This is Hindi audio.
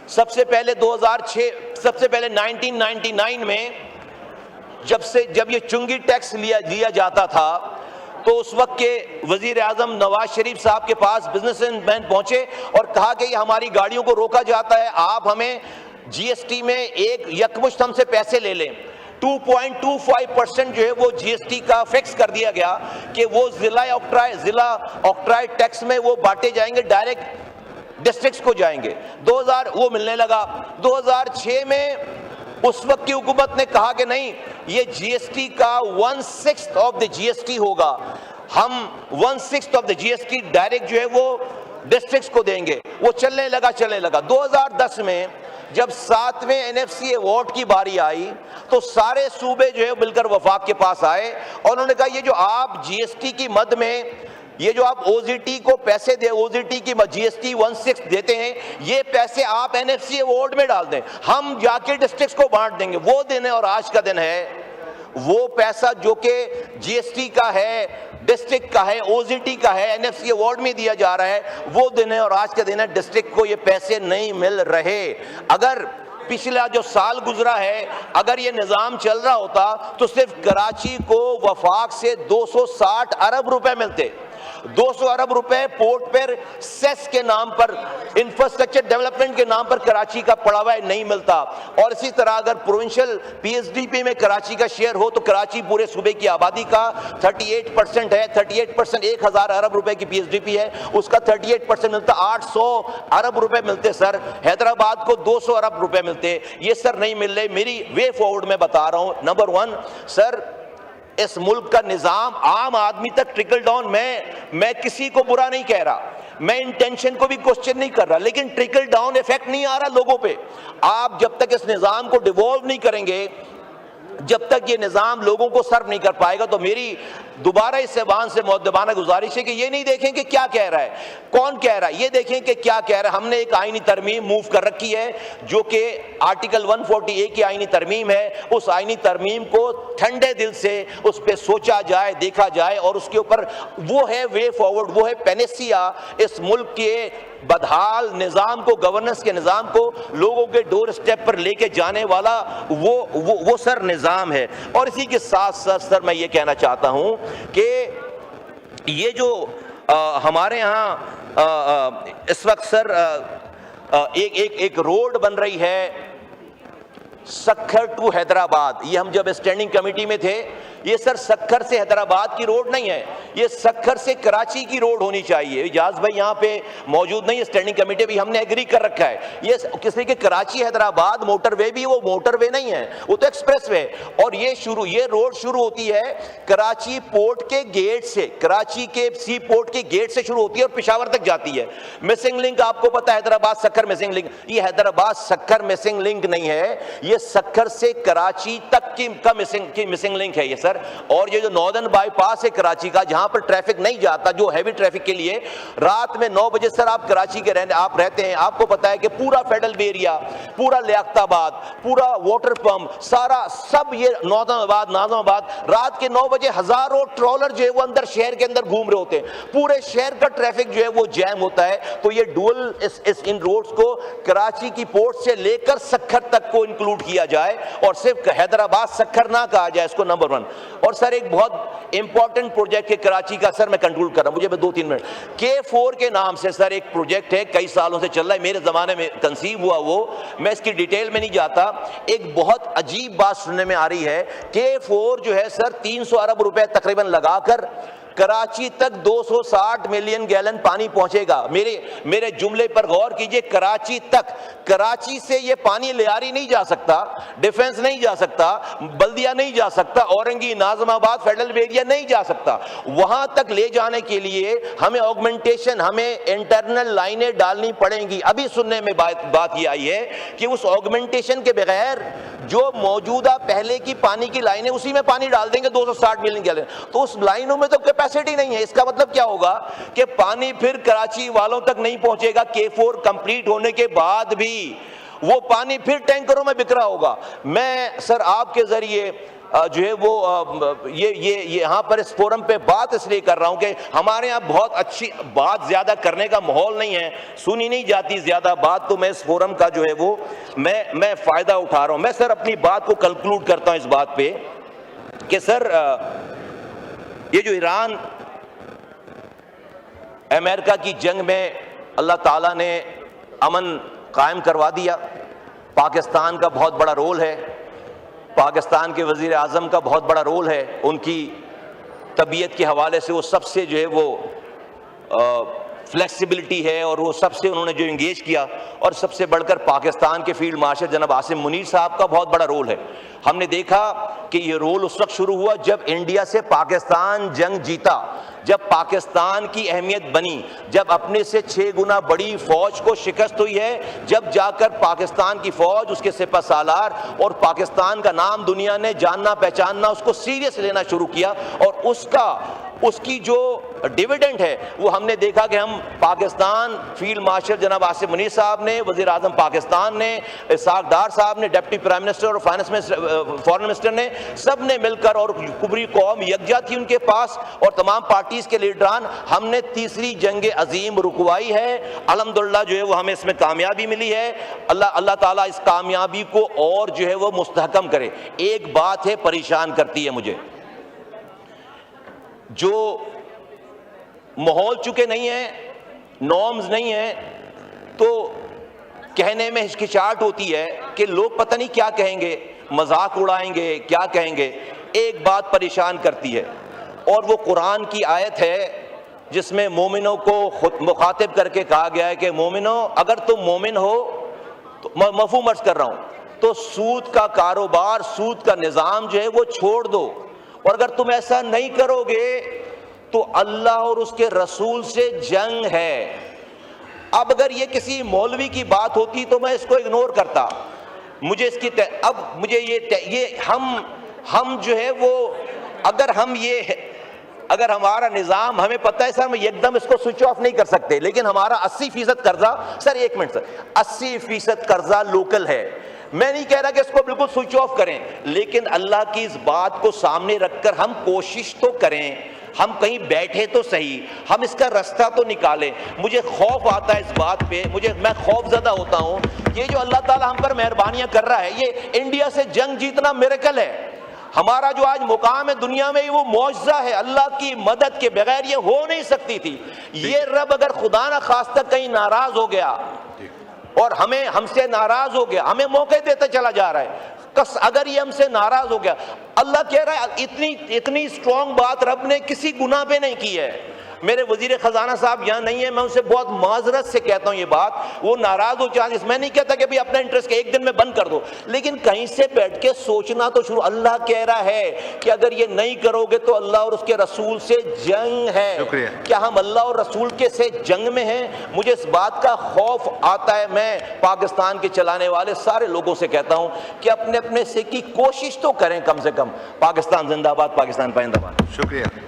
सबसे पहले 1999 में जब ये चुंगी टैक्स लिया जाता था, तो उस वक्त के वजीर आजम नवाज शरीफ साहब के पास बिजनेसमैन पहुंचे और कहा कि ये हमारी गाड़ियों को रोका जाता है, आप हमें जीएसटी में एक यकमुश्त हमसे पैसे ले लें। 2.25% जो है वो जीएसटी का फिक्स कर दिया गया कि वो जिला ऑक्ट्राय टैक्स में वो बांटे जाएंगे, डायरेक्ट डिस्ट्रिक्ट्स को जाएंगे। 2000 वो मिलने लगा। 2006 में उस वक्त की हुकूमत ने कहा कि नहीं, ये जीएसटी का 1/6 ऑफ द जीएसटी होगा, हम 1/6 ऑफ द जीएसटी डायरेक्ट जो है वो डिस्ट्रिक्ट्स को देंगे। वो चलने लगा 2010 में जब 7वें एनएफसी अवार्ड की बारी आई तो सारे सूबे जो है मिलकर वफाक के पास आए और उन्होंने कहा ये जो आप जीएसटी की मद में ये जो आप ओजीटी को पैसे दे, ओजीटी की जीएसटी 1/6 देते हैं, ये पैसे आप एनएफसी अवार्ड में डाल दें, हम जाके डिस्ट्रिक्ट्स को बांट देंगे। वो दिन है और आज का दिन है। वो पैसा जो कि जीएसटी का है, डिस्ट्रिक्ट का है, ओजीटी का है, एनएफसी अवार्ड में दिया जा रहा है, वो दिन है और आज का दिन है। डिस्ट्रिक्ट को ये पैसे नहीं मिल रहे। अगर पिछला जो साल गुजरा है, अगर ये निज़ाम चल रहा होता तो सिर्फ कराची को वफाक से 260 अरब रुपए मिलते। 200 अरब रुपए पोर्ट पर सेस के नाम पर, इंफ्रास्ट्रक्चर डेवलपमेंट के नाम पर कराची का पड़ा हुआ नहीं मिलता। और इसी तरह अगर प्रोविंशियल पीएसडीपी में कराची का शेयर हो तो कराची पूरे सूबे की आबादी का 38% है। 38% 1000 अरब रुपए की पीएसडीपी है, उसका 38% मिलता, 800 अरब रुपए मिलते सर। हैदराबाद को 200 अरब रुपए मिलते, ये सर नहीं मिल रहे। मेरी वे फॉरवर्ड में बता रहा हूं। नंबर 1 सर, इस मुल्क का निजाम आम आदमी तक ट्रिकल डाउन, मैं किसी को बुरा नहीं कह रहा, मैं इंटेंशन को भी क्वेश्चन नहीं कर रहा, लेकिन ट्रिकल डाउन इफेक्ट नहीं आ रहा लोगों पे। आप जब तक इस निजाम को डिवॉल्व नहीं करेंगे, जब तक ये निजाम लोगों को सर्व नहीं कर पाएगा, तो मेरी दोबारा इस ज़बान से मुअद्दबाना गुजारिश है कि ये नहीं देखें कि क्या कह रहा है, कौन कह रहा है, ये देखें कि क्या कह रहा है। हमने एक आईनी तरमीम मूव कर रखी है जो कि आर्टिकल 140A की आईनी तरमीम है। उस आईनी तरमीम को ठंडे दिल से उस पर सोचा जाए, देखा जाए और उसके ऊपर वो है वे फॉरवर्ड, वो है पेनेसिया इस मुल्क के बदहाल निज़ाम को, गवर्नेंस के निज़ाम को लोगों के डोर स्टेप पर लेके जाने वाला वो सर निज़ाम है। और इसी के साथ साथ सर मैं ये कहना चाहता हूं कि ये जो हमारे यहाँ इस वक्त सर एक रोड बन रही है सक्खर टू हैदराबाद। ये हम जब स्टैंडिंग कमेटी में थे, ये सर सक्खर से हैदराबाद की रोड नहीं है, ये सक्खर से कराची की रोड होनी चाहिए। इजाज भाई यहाँ पे मौजूद नहीं है, स्टैंडिंग कमेटी भी हमने एग्री कर रखा है। ये किसी के कराची हैदराबाद मोटरवे भी, वो मोटरवे नहीं है, वो तो एक्सप्रेस वे। और ये रोड शुरू होती है कराची पोर्ट के गेट से, कराची के सी पोर्ट के गेट से शुरू होती है और पेशावर तक जाती है। मिसिंग लिंक आपको पता है, हैदराबाद सक्खर मिसिंग लिंक, ये हैदराबाद सक्खर मिसिंग लिंक नहीं है, ये सक्खर से कराची तक की मिसिंग लिंक है ये सर। और ये जो नॉर्दर्न बाईपास है कराची का, जहां पर ट्रैफिक नहीं जाता, जो हैवी ट्रैफिक के लिए रात में 9 बजे सर आप कराची के आप रहते हैं, आपको पता है कि पूरा फेडरल एरिया, पूरा लियाकताबाद, पूरा वाटर पंप, सारा सब ये नाज़माबाद रात के 9 बजे हजारों ट्रॉलर जो है वो अंदर शहर के अंदर घूम रहे होते हैं, पूरे शहर का ट्रैफिक जो है वो जैम होता है। तो ये डुअल इन रोड्स को कराची की पोर्ट से लेकर सक्खर तक को इंक्लूड किया जाए और सिर्फ हैदराबाद सक्खर ना कहा जाए इसको, नंबर 1। और सर एक बहुत इंपॉर्टेंट प्रोजेक्ट है कराची का, सर मैं कंक्लूड कर रहा हूं, मुझे 2-3 मिनट। K4 के नाम से सर एक प्रोजेक्ट है, कई सालों से चल रहा है, मेरे जमाने में कंसीव हुआ वो, मैं इसकी डिटेल में नहीं जाता। एक बहुत अजीब बात सुनने में आ रही है, K4 जो है सर 300 अरब रुपए तकरीबन लगाकर कराची तक 260 मिलियन गैलन पानी पहुंचेगा। मेरे जुमले पर गौर कीजिए, कराची तक, कराची से ये पानी लियारी नहीं जा सकता, डिफेंस नहीं जा सकता, बल्दिया नहीं जा सकता, औरंगी, नाज़माबाद, फेडरल एरिया नहीं जा सकता। वहां तक ले जाने के लिए हमें ऑगमेंटेशन, हमें इंटरनल लाइनें डालनी पड़ेंगी। अभी सुनने में बात ये आई है कि उस ऑगमेंटेशन के बगैर जो मौजूदा पहले की पानी की लाइनें, उसी में पानी डाल देंगे 260 मिलियन गैलन, तो उस लाइनों में तो कैपेसिटी नहीं है। इसका मतलब क्या होगा कि पानी फिर कराची वालों तक नहीं पहुंचेगा। K4 कंप्लीट होने के बाद भी वो पानी फिर टैंकरों में बिखरा होगा। मैं सर आपके जरिए जो है वो ये यहाँ पर इस फोरम पे बात इसलिए कर रहा हूँ कि हमारे यहाँ बहुत अच्छी बात ज़्यादा करने का माहौल नहीं है, सुनी नहीं जाती ज़्यादा बात, तो मैं इस फोरम का जो है वो मैं फ़ायदा उठा रहा हूँ। मैं सर अपनी बात को कंक्लूड करता हूँ इस बात पे कि सर ये जो ईरान अमेरिका की जंग में अल्लाह ताला ने अमन कायम करवा दिया, पाकिस्तान का बहुत बड़ा रोल है, पाकिस्तान के वज़ीर आज़म का बहुत बड़ा रोल है, उनकी तबीयत के हवाले से वो सबसे जो है वो फ्लेक्सिबिलिटी है और वो सबसे उन्होंने जो इंगेज किया, और सबसे बढ़कर पाकिस्तान के फील्ड मार्शल जनाब आसिम मुनीर साहब का बहुत बड़ा रोल है। हमने देखा कि ये रोल उस वक्त शुरू हुआ जब इंडिया से पाकिस्तान जंग जीता, जब पाकिस्तान की अहमियत बनी, जब अपने से 6 गुना बड़ी फौज को शिकस्त हुई है, जब जाकर पाकिस्तान की फौज, उसके सिपह सालार और पाकिस्तान का नाम दुनिया ने जानना पहचानना, उसको सीरियस लेना शुरू किया, और उसकी जो डिविडेंड है वो हमने देखा कि हम पाकिस्तान फील्ड मार्शल जनाब आसिम मुनीर साहब ने, वज़ीर आज़म पाकिस्तान ने, इसाक डार साहब ने, डिप्टी प्राइम मिनिस्टर और फॉरेन मिनिस्टर ने, सब ने मिलकर, और पूरी कौम यकजा थी उनके पास, और तमाम पार्टीज के लीडरान, हमने तीसरी जंग अजीम रुकवाई है। अल्हम्दुलिल्लाह जो है वो हमें इसमें कामयाबी मिली है। अल्लाह ताला इस कामयाबी को और जो है वो मुस्तहकम करे। एक बात है परेशान करती है मुझे, जो माहौल चुके नहीं है, नॉर्म्स नहीं है, तो कहने में हिचकिचाहट होती है कि लोग पता नहीं क्या कहेंगे, मजाक उड़ाएंगे, क्या कहेंगे। एक बात परेशान करती है, और वो कुरान की आयत है जिसमें मोमिनों को खुद मुखातिब करके कहा गया है कि मोमिनों, अगर तुम मोमिन हो, तो मफहूम अर्ज कर रहा हूं, तो सूद का कारोबार, सूद का निज़ाम जो है वो छोड़ दो, और अगर तुम ऐसा नहीं करोगे तो अल्लाह और उसके रसूल से जंग है। अब अगर ये किसी मौलवी की बात होती तो मैं इसको इग्नोर करता, मुझे इसकी अब मुझे ये हम जो है वो, अगर हमारा निज़ाम, हमें पता है सर हम एकदम इसको स्विच ऑफ नहीं कर सकते, लेकिन हमारा 80% कर्जा, सर एक मिनट सर, 80% कर्जा लोकल है। मैं नहीं कह रहा कि इसको बिल्कुल स्विच ऑफ करें, लेकिन अल्लाह की इस बात को सामने रखकर हम कोशिश तो करें, हम कहीं बैठे तो सही, हम इसका रास्ता तो निकालें। मुझे खौफ आता है इस बात पे, मैं खौफजदा होता हूँ। ये जो अल्लाह ताला हम पर मेहरबानियां कर रहा है, ये इंडिया से जंग जीतना मिरेकल है। हमारा जो आज मुकाम है दुनिया में, वो मौजज़ा है, अल्लाह की मदद के बगैर ये हो नहीं सकती थी। ये रब अगर खुदा ना खास्ता कहीं नाराज हो गया और हमसे नाराज हो गया, हमें मौके देता चला जा रहा है, अगर ये हमसे नाराज हो गया, अल्लाह कह रहा है, इतनी स्ट्रॉन्ग बात रब ने किसी गुनाह पे नहीं की है। मेरे वजीर खजाना साहब यहाँ नहीं है, मैं उनसे बहुत माजरत से कहता हूँ ये बात, वो नाराज हो चांस, मैं नहीं कहता कि भाई अपना इंटरेस्ट के एक दिन में बंद कर दो, लेकिन कहीं से बैठ के सोचना तो शुरू। अल्लाह कह रहा है कि अगर ये नहीं करोगे तो अल्लाह और उसके रसूल से जंग है। क्या हम अल्लाह और रसूल के से जंग में हैं? मुझे इस बात का खौफ आता है। मैं पाकिस्तान के चलाने वाले सारे लोगों से कहता हूँ कि अपने अपने से की कोशिश तो करें, कम से कम। पाकिस्तान जिंदाबाद, पाकिस्तान पाइंदाबाद। शुक्रिया।